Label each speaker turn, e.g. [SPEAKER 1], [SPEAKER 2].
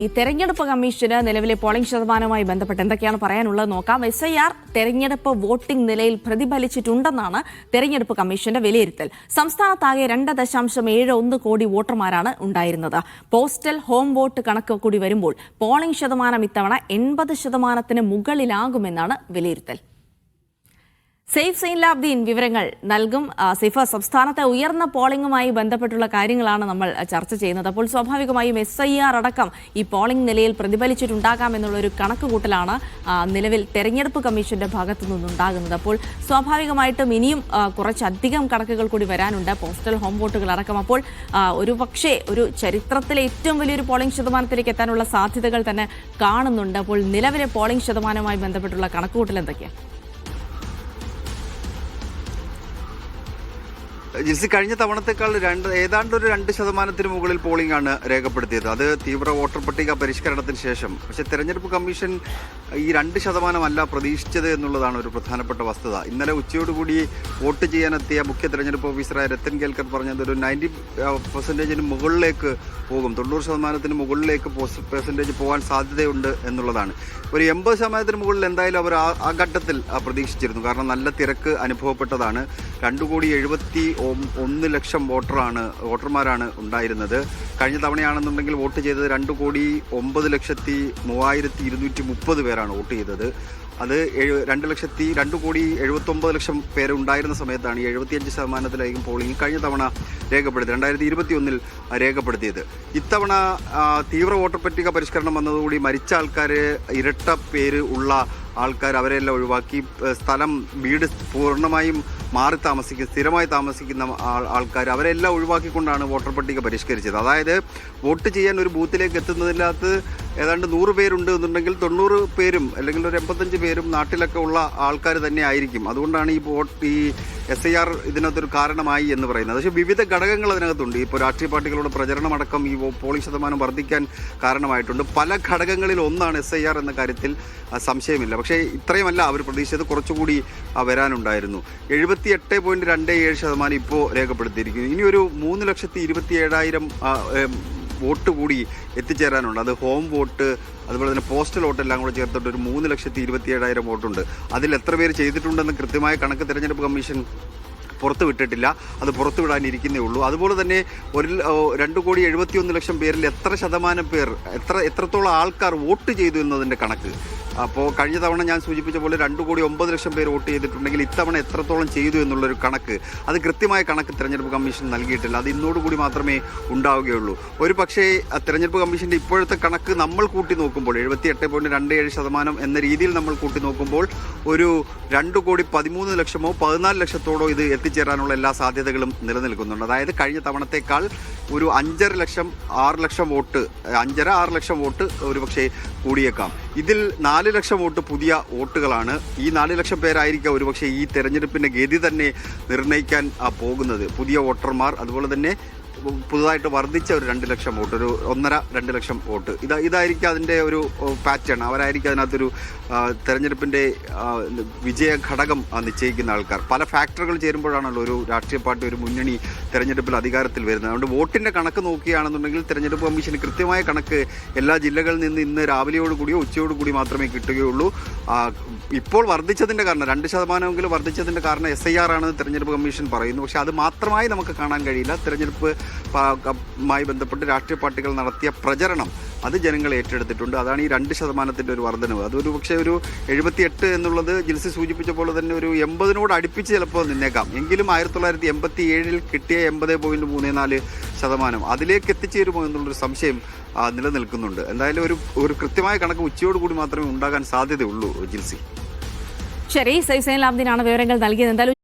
[SPEAKER 1] ഈ തെരഞ്ഞെടുപ്പ് കമ്മീഷന് നിലവിലെ പോളിംഗ് ശതമാനവുമായി ബന്ധപ്പെട്ട് എന്തൊക്കെയാണ് പറയാനുള്ളത് നോക്കാം. SIR തെരഞ്ഞെടുപ്പ് വോട്ടിംഗ് നിലയിൽ പ്രതിഫലിച്ചിട്ടുണ്ടെന്നാണ് തെരഞ്ഞെടുപ്പ് കമ്മീഷന്റെ വിലയിരുത്തൽ. സംസ്ഥാനത്താകെ 2.71 കോടി വോട്ടർമാരാണ് ഉണ്ടായിരുന്നത്. പോസ്റ്റൽ ഹോം വോട്ട് കണക്ക് കൂടി വരുമ്പോൾ പോളിംഗ് ശതമാനം ഇത്തവണ 80% മുകളിലാകുമെന്നാണ് വിലയിരുത്തൽ. സെയ്ഫ് സൈൻലാബ്ദീൻ വിവരങ്ങൾ നൽകും. സെയ്ഫ, സംസ്ഥാനത്തെ ഉയർന്ന പോളിംഗുമായി ബന്ധപ്പെട്ടുള്ള കാര്യങ്ങളാണ് നമ്മൾ ചർച്ച ചെയ്യുന്നത്. അപ്പോൾ സ്വാഭാവികമായും SIR അടക്കം ഈ പോളിംഗ് നിലയിൽ പ്രതിഫലിച്ചിട്ടുണ്ടാകാം എന്നുള്ളൊരു കണക്കുകൂട്ടലാണ് നിലവിൽ തെരഞ്ഞെടുപ്പ് കമ്മീഷന്റെ ഭാഗത്തു നിന്നുണ്ടാകുന്നത്. അപ്പോൾ സ്വാഭാവികമായിട്ടും ഇനിയും കുറച്ചധികം കണക്കുകൾ കൂടി വരാനുണ്ട്, പോസ്റ്റൽ ഹോം വോട്ടുകൾ അടക്കം. അപ്പോൾ ഒരു പക്ഷേ ഒരു ചരിത്രത്തിലെ ഏറ്റവും വലിയൊരു പോളിംഗ് ശതമാനത്തിലേക്ക് എത്താനുള്ള സാധ്യതകൾ തന്നെ കാണുന്നുണ്ട്. അപ്പോൾ നിലവിലെ പോളിംഗ് ശതമാനവുമായി ബന്ധപ്പെട്ടുള്ള കണക്കുകൂട്ടൽ എന്തൊക്കെയാണ്?
[SPEAKER 2] ജിൽസി, കഴിഞ്ഞ തവണത്തേക്കാൾ ഏതാണ്ട് ഒരു 2% മുകളിൽ പോളിംഗ് ആണ് രേഖപ്പെടുത്തിയത്. അത് തീവ്ര വോട്ടർ പട്ടിക പരിഷ്കരണത്തിന് ശേഷം. പക്ഷേ തെരഞ്ഞെടുപ്പ് കമ്മീഷൻ ഈ 2% പ്രതീക്ഷിച്ചത് എന്നുള്ളതാണ് ഒരു പ്രധാനപ്പെട്ട വസ്തുത. ഇന്നലെ ഉച്ചയോടുകൂടി വോട്ട് ചെയ്യാനെത്തിയ മുഖ്യ തെരഞ്ഞെടുപ്പ് ഓഫീസറായ രത്തൻ കേൽക്കർ പറഞ്ഞത് ഒരു 90% മുകളിലേക്ക് പോകും, 90% മുകളിലേക്ക് പെർസെൻറ്റേജ് പോകാൻ സാധ്യതയുണ്ട് എന്നുള്ളതാണ്. ഒരു 80% മുകളിൽ എന്തായാലും അവർ ആ ഘട്ടത്തിൽ പ്രതീക്ഷിച്ചിരുന്നു. കാരണം നല്ല തിരക്ക് അനുഭവപ്പെട്ടതാണ്. 2,71,00,000 വോട്ടർമാരാണ് ഉണ്ടായിരുന്നത്. കഴിഞ്ഞ തവണയാണെന്നുണ്ടെങ്കിൽ വോട്ട് ചെയ്തത് 2,09,330 പേരാണ് വോട്ട് ചെയ്തത്. അത് 2,79,00,000 പേര് ഉണ്ടായിരുന്ന സമയത്താണ് ഈ 75%-ലേക്കും പോളിംഗ് കഴിഞ്ഞ തവണ രേഖപ്പെടുത്തിയത്, 2021 രേഖപ്പെടുത്തിയത്. ഇത്തവണ തീവ്ര വോട്ടർ പട്ടിക പരിഷ്കരണം വന്നതുകൂടി മരിച്ച ആൾക്കാർ, ഇരട്ട പേര് ഉള്ള ആൾക്കാർ, അവരെല്ലാം ഒഴിവാക്കി സ്ഥലം, വീട് പൂർണ്ണമായും സ്ഥിരമായി താമസിക്കുന്ന ആൾക്കാർ, അവരെല്ലാം ഒഴിവാക്കിക്കൊണ്ടാണ് വോട്ടർ പട്ടിക പരിഷ്കരിച്ചത്. അതായത് വോട്ട് ചെയ്യാൻ ഒരു ബൂത്തിലേക്ക് എത്തുന്നതിനകത്ത് ഏതാണ്ട് 100 പേരുണ്ട് എന്നുണ്ടെങ്കിൽ 90 പേരും അല്ലെങ്കിൽ ഒരു 85 പേരും നാട്ടിലൊക്കെ ഉള്ള ആൾക്കാർ തന്നെ ആയിരിക്കും. അതുകൊണ്ടാണ് ഈ SIR ഇതിനകത്തൊരു കാരണമായി എന്ന് പറയുന്നത്. പക്ഷേ വിവിധ ഘടകങ്ങൾ അതിനകത്തുണ്ട്. ഇപ്പോൾ രാഷ്ട്രീയ പാർട്ടികളുടെ പ്രചരണമടക്കം ഈ പോളിംഗ് ശതമാനം വർദ്ധിക്കാൻ കാരണമായിട്ടുണ്ട്. പല ഘടകങ്ങളിൽ ഒന്നാണ് SIR എന്ന കാര്യത്തിൽ സംശയമില്ല. പക്ഷേ ഇത്രയുമല്ല അവർ പ്രതീക്ഷിച്ചത്, കുറച്ചുകൂടി വരാനുണ്ടായിരുന്നു. 78.27% ഇപ്പോൾ രേഖപ്പെടുത്തിയിരിക്കുന്നു. ഇനി ഒരു 3,27,000 വോട്ട് കൂടി എത്തിച്ചേരാനുണ്ട്. അത് ഹോം വോട്ട്, അതുപോലെ തന്നെ പോസ്റ്റൽ വോട്ട് എല്ലാം കൂടെ ചേർത്തിട്ട് ഒരു 3,27,000 വോട്ടുണ്ട്. അതിൽ എത്ര പേര് ചെയ്തിട്ടുണ്ടെന്ന് കൃത്യമായ കണക്ക് തെരഞ്ഞെടുപ്പ് കമ്മീഷൻ പുറത്തുവിട്ടിട്ടില്ല. അത് പുറത്തുവിടാനിരിക്കുന്നേ ഉള്ളൂ. അതുപോലെ തന്നെ 2,71,00,000 പേരിൽ എത്ര ശതമാനം പേർ, എത്രത്തോളം ആൾക്കാർ വോട്ട് ചെയ്തു എന്നതിൻ്റെ കണക്ക്. അപ്പോൾ കഴിഞ്ഞ തവണ ഞാൻ സൂചിപ്പിച്ച പോലെ 2,09,00,000 പേർ വോട്ട് ചെയ്തിട്ടുണ്ടെങ്കിൽ ഇത്തവണ എത്രത്തോളം ചെയ്തു എന്നുള്ളൊരു കണക്ക്, അത് കൃത്യമായ കണക്ക് തെരഞ്ഞെടുപ്പ് കമ്മീഷൻ നൽകിയിട്ടില്ല. അത് ഇന്നോടുകൂടി മാത്രമേ ഉണ്ടാവുകയുള്ളൂ. ഒരു പക്ഷേ തെരഞ്ഞെടുപ്പ് കമ്മീഷൻ്റെ ഇപ്പോഴത്തെ കണക്ക് നമ്മൾ കൂട്ടി നോക്കുമ്പോൾ 78.27% എന്ന രീതിയിൽ നമ്മൾ കൂട്ടി നോക്കുമ്പോൾ ഒരു 2,13,00,000 14,00,000 ഇത് എത്തിച്ചേരാനുള്ള എല്ലാ സാധ്യതകളും നിലനിൽക്കുന്നുണ്ട്. അതായത് കഴിഞ്ഞ തവണത്തേക്കാൾ ഒരു 5,50,000 വോട്ട്, 5,50,000 വോട്ട് ഒരു പക്ഷേ കൂടിയേക്കാം. ഇതിൽ 4,00,000 വോട്ട് പുതിയ വോട്ടുകളാണ്. ഈ 4,00,000 പേരായിരിക്കാം ഒരുപക്ഷെ ഈ തെരഞ്ഞെടുപ്പിൻ്റെ ഗതി തന്നെ നിർണ്ണയിക്കാൻ പോകുന്നത്. പുതിയ വോട്ടർമാർ, അതുപോലെ തന്നെ പുതുതായിട്ട് വർദ്ധിച്ച ഒരു 2,00,000 വോട്ട്, ഒരു 1.5-2 ലക്ഷം വോട്ട്, ഇതായിരിക്കും അതിൻ്റെ ഒരു പാറ്റേൺ. അവരായിരിക്കും അതിനകത്തൊരു തെരഞ്ഞെടുപ്പിൻ്റെ വിജയ ഘടകം നിശ്ചയിക്കുന്ന ആൾക്കാർ. പല ഫാക്ടറുകൾ ചേരുമ്പോഴാണല്ലോ ഒരു രാഷ്ട്രീയ പാർട്ടി, ഒരു മുന്നണി തെരഞ്ഞെടുപ്പിൽ അധികാരത്തിൽ വരുന്നത്. അതുകൊണ്ട് വോട്ടിൻ്റെ കണക്ക് നോക്കുകയാണെന്നുണ്ടെങ്കിൽ തെരഞ്ഞെടുപ്പ് കമ്മീഷന് കൃത്യമായ കണക്ക് എല്ലാ ജില്ലകളിൽ നിന്ന് ഇന്ന് രാവിലെയോടുകൂടിയോ ഉച്ചയോടുകൂടി മാത്രമേ കിട്ടുകയുള്ളൂ. ഇപ്പോൾ വർദ്ധിച്ചതിൻ്റെ കാരണം, 2% വർദ്ധിച്ചതിൻ്റെ കാരണം SIR ആണെന്ന് തെരഞ്ഞെടുപ്പ് കമ്മീഷൻ പറയുന്നു. പക്ഷേ അത് മാത്രമായി നമുക്ക് കാണാൻ കഴിയില്ല. തെരഞ്ഞെടുപ്പുമായി ബന്ധപ്പെട്ട് രാഷ്ട്രീയ പാർട്ടികൾ നടത്തിയ പ്രചരണം അത് ജനങ്ങൾ ഏറ്റെടുത്തിട്ടുണ്ട്. അതാണ് ഈ 2% ഒരു വർധനവ്. അതൊരു പക്ഷേ ഒരു 78 എന്നുള്ളത് ജിൽസി സൂചിപ്പിച്ച പോലെ തന്നെ ഒരു 80 അടുപ്പിച്ച് ചിലപ്പോൾ നിന്നേക്കാം. എങ്കിലും 1987 കിട്ടിയ 80.34% അതിലേക്ക് എത്തിച്ചേരുമോ എന്നുള്ളൊരു സംശയം നിലനിൽക്കുന്നുണ്ട്. എന്തായാലും ഒരു കൃത്യമായ കണക്ക് ഉച്ചയോടുകൂടി മാത്രമേ ഉണ്ടാകാൻ സാധ്യതയുള്ളൂ ജിൽസി.
[SPEAKER 1] ശരി, സെയ്ഫ് സൈൻലാബ്ദീനാണ് വിവരങ്ങൾ നൽകിയത്. എന്തായാലും